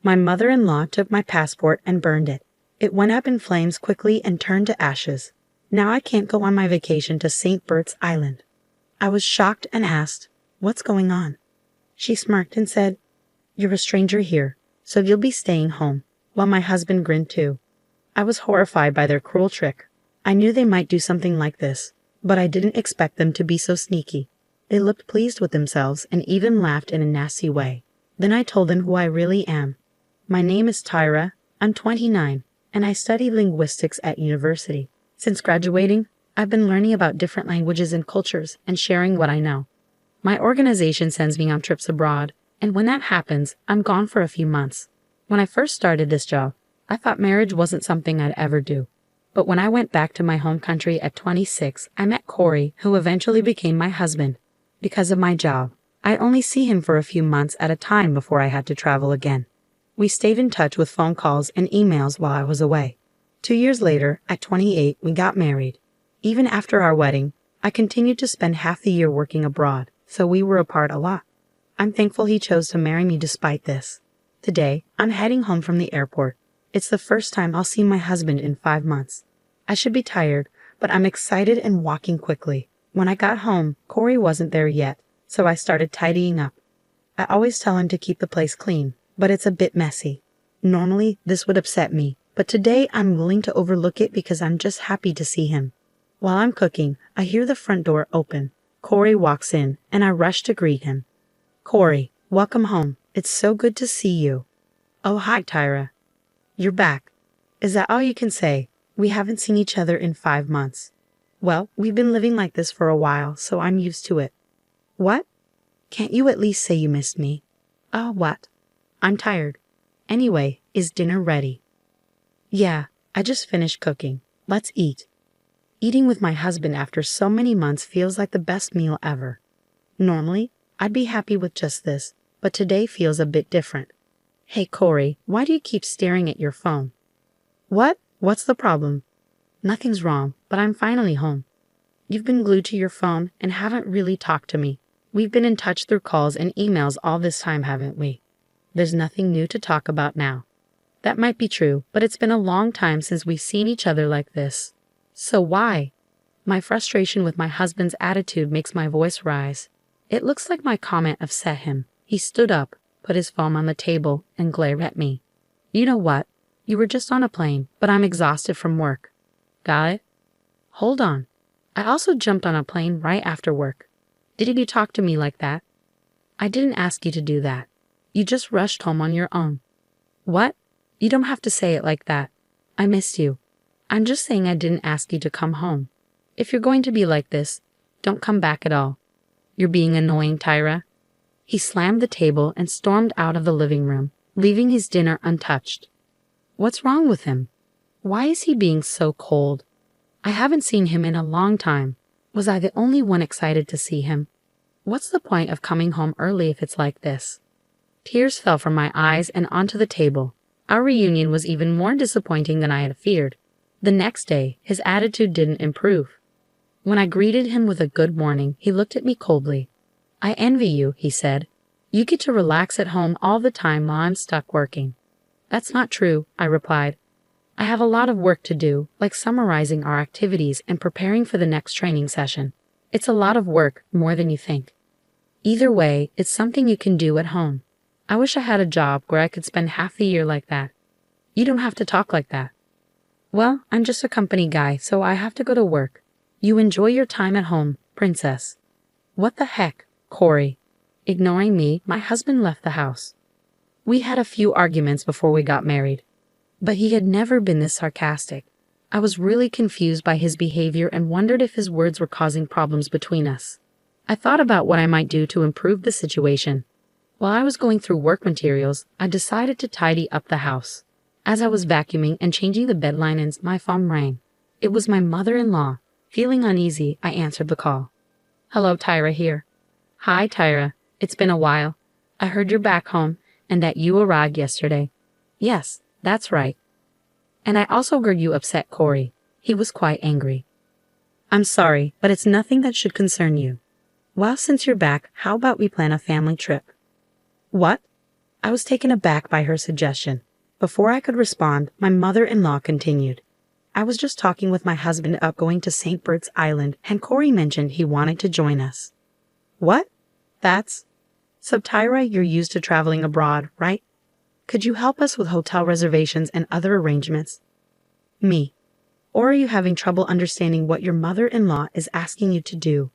My mother-in-law took my passport and burned it. It went up in flames quickly and turned to ashes. Now I can't go on my vacation to St. Bert's Island. I was shocked and asked, "What's going on?" She smirked and said, "You're a stranger here, so you'll be staying home," while my husband grinned too. I was horrified by their cruel trick. I knew they might do something like this, but I didn't expect them to be so sneaky. They looked pleased with themselves and even laughed in a nasty way. Then I told them who I really am. My name is Tyra, I'm 29, and I study linguistics at university. Since graduating, I've been learning about different languages and cultures and sharing what I know. My organization sends me on trips abroad, and when that happens, I'm gone for a few months. When I first started this job, I thought marriage wasn't something I'd ever do. But when I went back to my home country at 26, I met Corey, who eventually became my husband. Because of my job, I'd only see him for a few months at a time before I had to travel again. We stayed in touch with phone calls and emails while I was away. 2 years later, at 28, we got married. Even after our wedding, I continued to spend half the year working abroad, so we were apart a lot. I'm thankful he chose to marry me despite this. Today, I'm heading home from the airport. It's the first time I'll see my husband in 5 months. I should be tired, but I'm excited and walking quickly. When I got home, Corey wasn't there yet, so I started tidying up. I always tell him to keep the place clean, but it's a bit messy. Normally, this would upset me, but today I'm willing to overlook it because I'm just happy to see him. While I'm cooking, I hear the front door open. Corey walks in, and I rush to greet him. "Corey, welcome home. It's so good to see you." "Oh, hi, Tyra. You're back. Is that all you can say? We haven't seen each other in 5 months." "Well, we've been living like this for a while, so I'm used to it." "What? Can't you at least say you missed me?" "Oh, what?" "I'm tired. Anyway, is dinner ready?" "Yeah, I just finished cooking. Let's eat." Eating with my husband after so many months feels like the best meal ever. Normally, I'd be happy with just this, but today feels a bit different. "Hey, Corey, why do you keep staring at your phone?" "What? What's the problem?" "Nothing's wrong, but I'm finally home." "You've been glued to your phone and haven't really talked to me. We've been in touch through calls and emails all this time, haven't we?" "There's nothing new to talk about now." "That might be true, but it's been a long time since we've seen each other like this." "So why?" My frustration with my husband's attitude makes my voice rise. It looks like my comment upset him. He stood up, put his phone on the table, and glared at me. "You know what? You were just on a plane, but I'm exhausted from work." "Got it?" "Hold on. I also jumped on a plane right after work. Didn't you talk to me like that?" "I didn't ask you to do that. You just rushed home on your own." "What? You don't have to say it like that. I missed you. I'm just saying I didn't ask you to come home. If you're going to be like this, don't come back at all. You're being annoying, Tyra." He slammed the table and stormed out of the living room, leaving his dinner untouched. What's wrong with him? Why is he being so cold? I haven't seen him in a long time. Was I the only one excited to see him? What's the point of coming home early if it's like this? Tears fell from my eyes and onto the table. Our reunion was even more disappointing than I had feared. The next day, his attitude didn't improve. When I greeted him with a good morning, he looked at me coldly. "I envy you," he said. "You get to relax at home all the time while I'm stuck working." "That's not true," I replied. "I have a lot of work to do, like summarizing our activities and preparing for the next training session. It's a lot of work, more than you think. Either way, it's something you can do at home. I wish I had a job where I could spend half the year like that." "You don't have to talk like that." "Well, I'm just a company guy, so I have to go to work. You enjoy your time at home, princess." "What the heck, Corey?" Ignoring me, my husband left the house. We had a few arguments before we got married, but he had never been this sarcastic. I was really confused by his behavior and wondered if his words were causing problems between us. I thought about what I might do to improve the situation. While I was going through work materials, I decided to tidy up the house. As I was vacuuming and changing the bed linens, my phone rang. It was my mother-in-law. Feeling uneasy, I answered the call. "Hello, Tyra here." "Hi, Tyra. It's been a while. I heard you're back home and that you arrived yesterday." "Yes, that's right. And I also heard you upset Corey. He was quite angry." "I'm sorry, but it's nothing that should concern you. Well, since you're back, how about we plan a family trip?" "What? I was taken aback by her suggestion. Before I could respond, my mother-in-law continued. I was just talking with my husband about going to St. Bert's Island, and Corey mentioned he wanted to join us. What? That's... So Tyra, you're used to traveling abroad, right? Could you help us with hotel reservations and other arrangements? Me. Or are you having trouble understanding what your mother-in-law is asking you to do?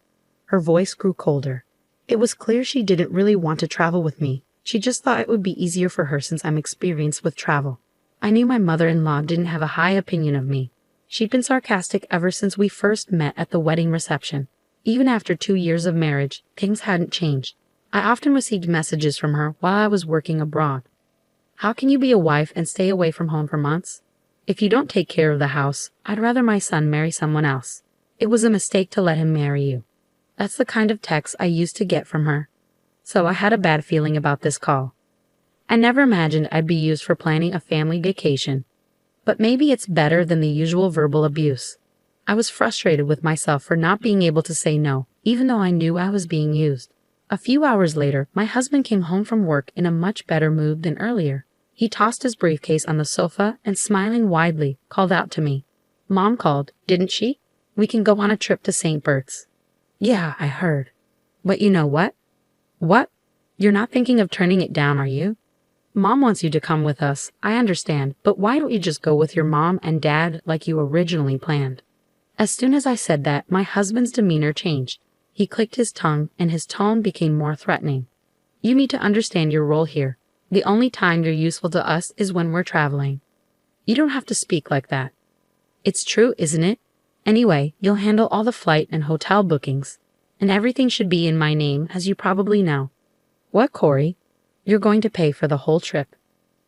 Her voice grew colder. It was clear she didn't really want to travel with me. She just thought it would be easier for her since I'm experienced with travel. I knew my mother-in-law didn't have a high opinion of me. She'd been sarcastic ever since we first met at the wedding reception. Even after 2 years of marriage, things hadn't changed. I often received messages from her while I was working abroad. How can you be a wife and stay away from home for months? If you don't take care of the house, I'd rather my son marry someone else. It was a mistake to let him marry you. That's the kind of text I used to get from her. So I had a bad feeling about this call. I never imagined I'd be used for planning a family vacation. But maybe it's better than the usual verbal abuse. I was frustrated with myself for not being able to say no, even though I knew I was being used. A few hours later, my husband came home from work in a much better mood than earlier. He tossed his briefcase on the sofa and, smiling widely, called out to me. Mom called, didn't she? We can go on a trip to St. Bert's. Yeah, I heard. But you know what? What? You're not thinking of turning it down, are you? Mom wants you to come with us, I understand, but why don't you just go with your mom and dad like you originally planned? As soon as I said that, my husband's demeanor changed. He clicked his tongue, and his tone became more threatening. You need to understand your role here. The only time you're useful to us is when we're traveling. You don't have to speak like that. It's true, isn't it? Anyway, you'll handle all the flight and hotel bookings. And everything should be in my name, as you probably know. What, Corey? You're going to pay for the whole trip.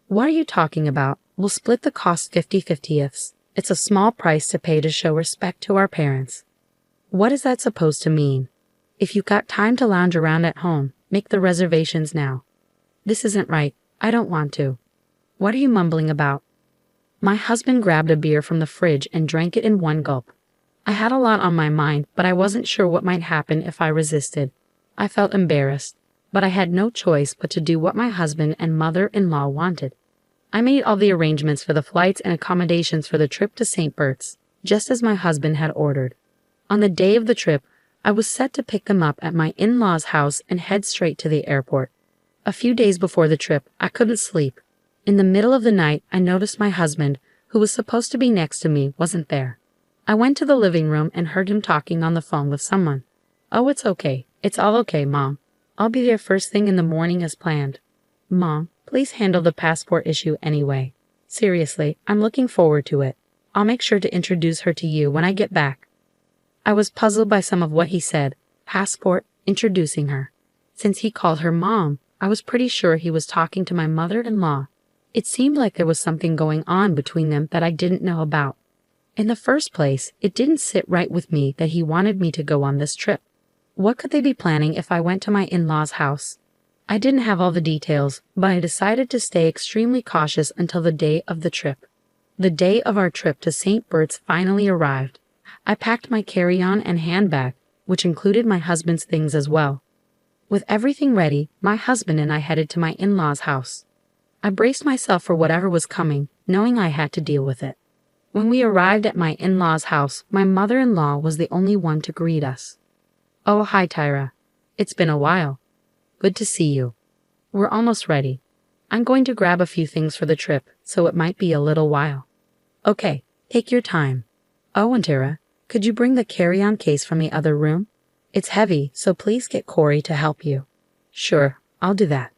What are you talking about? We'll split the cost 50-50ths. It's a small price to pay to show respect to our parents. What is that supposed to mean? If you've got time to lounge around at home, make the reservations now. This isn't right. I don't want to. What are you mumbling about? My husband grabbed a beer from the fridge and drank it in one gulp. I had a lot on my mind, but I wasn't sure what might happen if I resisted. I felt embarrassed, but I had no choice but to do what my husband and mother-in-law wanted. I made all the arrangements for the flights and accommodations for the trip to St. Bert's, just as my husband had ordered. On the day of the trip, I was set to pick them up at my in-laws' house and head straight to the airport. A few days before the trip, I couldn't sleep. In the middle of the night, I noticed my husband, who was supposed to be next to me, wasn't there. I went to the living room and heard him talking on the phone with someone. Oh, it's okay. It's all okay, Mom. I'll be there first thing in the morning as planned. Mom, please handle the passport issue anyway. Seriously, I'm looking forward to it. I'll make sure to introduce her to you when I get back. I was puzzled by some of what he said. Passport, introducing her. Since he called her Mom, I was pretty sure he was talking to my mother-in-law. It seemed like there was something going on between them that I didn't know about. In the first place, it didn't sit right with me that he wanted me to go on this trip. What could they be planning if I went to my in-laws' house? I didn't have all the details, but I decided to stay extremely cautious until the day of the trip. The day of our trip to St. Bert's finally arrived. I packed my carry-on and handbag, which included my husband's things as well. With everything ready, my husband and I headed to my in-laws' house. I braced myself for whatever was coming, knowing I had to deal with it. When we arrived at my in-laws' house, my mother-in-law was the only one to greet us. Oh, hi, Tyra. It's been a while. Good to see you. We're almost ready. I'm going to grab a few things for the trip, so it might be a little while. Okay, take your time. Oh, and Tyra, could you bring the carry-on case from the other room? It's heavy, so please get Corey to help you. Sure, I'll do that.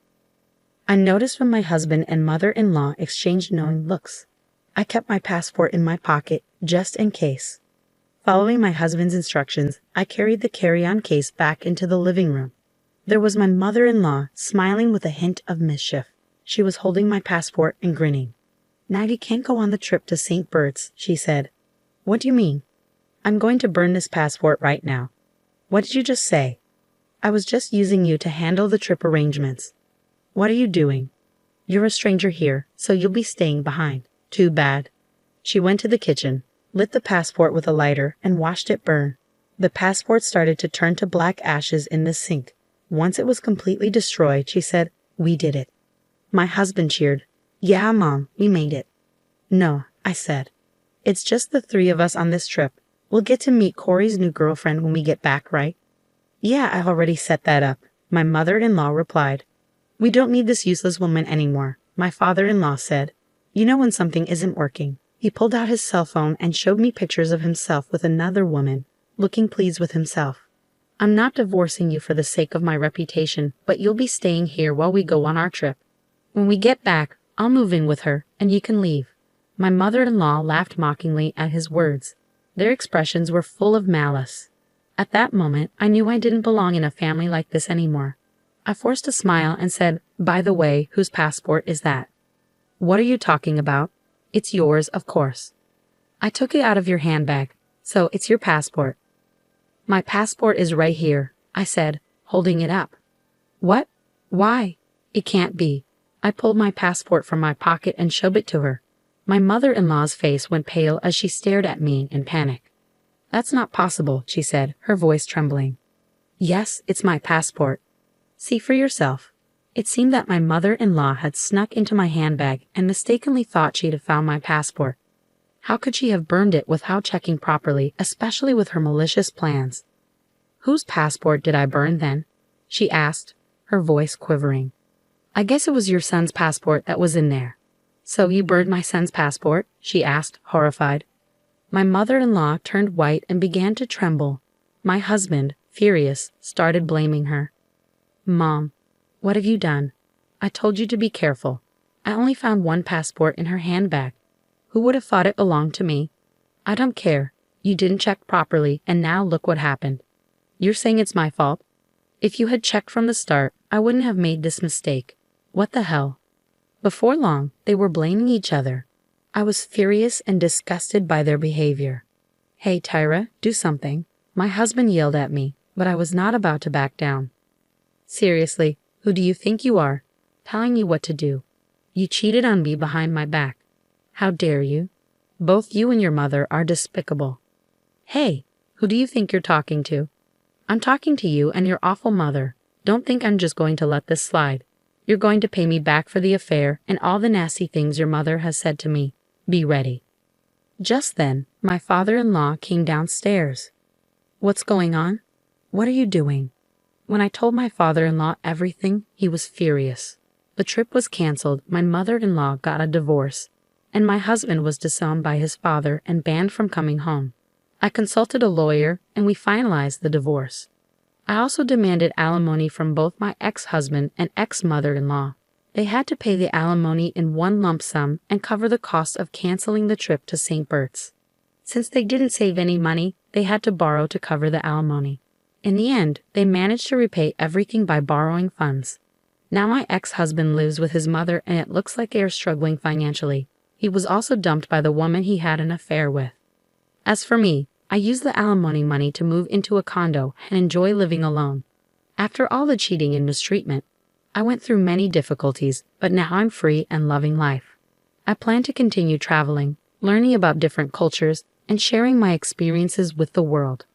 I noticed when my husband and mother-in-law exchanged knowing looks. I kept my passport in my pocket, just in case. Following my husband's instructions, I carried the carry-on case back into the living room. There was my mother-in-law, smiling with a hint of mischief. She was holding my passport and grinning. Now you can't go on the trip to St. Bert's, she said. What do you mean? I'm going to burn this passport right now. What did you just say? I was just using you to handle the trip arrangements. What are you doing? You're a stranger here, so you'll be staying behind. Too bad. She went to the kitchen, lit the passport with a lighter, and watched it burn. The passport started to turn to black ashes in the sink. Once it was completely destroyed, she said, We did it. My husband cheered. Yeah, Mom, we made it. No, I said. It's just the three of us on this trip. We'll get to meet Corey's new girlfriend when we get back, right? Yeah, I already set that up, my mother-in-law replied. We don't need this useless woman anymore, my father-in-law said. You know when something isn't working. He pulled out his cell phone and showed me pictures of himself with another woman, looking pleased with himself. I'm not divorcing you for the sake of my reputation, but you'll be staying here while we go on our trip. When we get back, I'll move in with her, and you can leave. My mother-in-law laughed mockingly at his words. Their expressions were full of malice. At that moment, I knew I didn't belong in a family like this anymore. I forced a smile and said, By the way, whose passport is that? What are you talking about? It's yours, of course. I took it out of your handbag, so it's your passport. My passport is right here, I said, holding it up. What? Why? It can't be. I pulled my passport from my pocket and showed it to her. My mother-in-law's face went pale as she stared at me in panic. That's not possible, she said, her voice trembling. Yes, it's my passport. See for yourself. It seemed that my mother-in-law had snuck into my handbag and mistakenly thought she'd have found my passport. How could she have burned it without checking properly, especially with her malicious plans? Whose passport did I burn then? She asked, her voice quivering. I guess it was your son's passport that was in there. So you burned my son's passport? She asked, horrified. My mother-in-law turned white and began to tremble. My husband, furious, started blaming her. Mom, what have you done? I told you to be careful. I only found one passport in her handbag. Who would have thought it belonged to me? I don't care. You didn't check properly, and now look what happened. You're saying it's my fault? If you had checked from the start, I wouldn't have made this mistake. What the hell? Before long, they were blaming each other. I was furious and disgusted by their behavior. Hey, Tyra, do something. My husband yelled at me, but I was not about to back down. Seriously, who do you think you are? Telling me what to do. You cheated on me behind my back. How dare you? Both you and your mother are despicable. Hey, who do you think you're talking to? I'm talking to you and your awful mother. Don't think I'm just going to let this slide. You're going to pay me back for the affair and all the nasty things your mother has said to me. Be ready. Just then, my father-in-law came downstairs. What's going on? What are you doing? When I told my father-in-law everything, he was furious. The trip was canceled, my mother-in-law got a divorce, and my husband was disowned by his father and banned from coming home. I consulted a lawyer, and we finalized the divorce. I also demanded alimony from both my ex-husband and ex-mother-in-law. They had to pay the alimony in one lump sum and cover the cost of canceling the trip to St. Bert's. Since they didn't save any money, they had to borrow to cover the alimony. In the end, they managed to repay everything by borrowing funds. Now my ex-husband lives with his mother and it looks like they are struggling financially. He was also dumped by the woman he had an affair with. As for me, I used the alimony money to move into a condo and enjoy living alone. After all the cheating and mistreatment, I went through many difficulties, but now I'm free and loving life. I plan to continue traveling, learning about different cultures, and sharing my experiences with the world.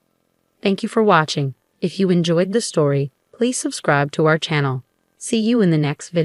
Thank you for watching. If you enjoyed the story, please subscribe to our channel. See you in the next video.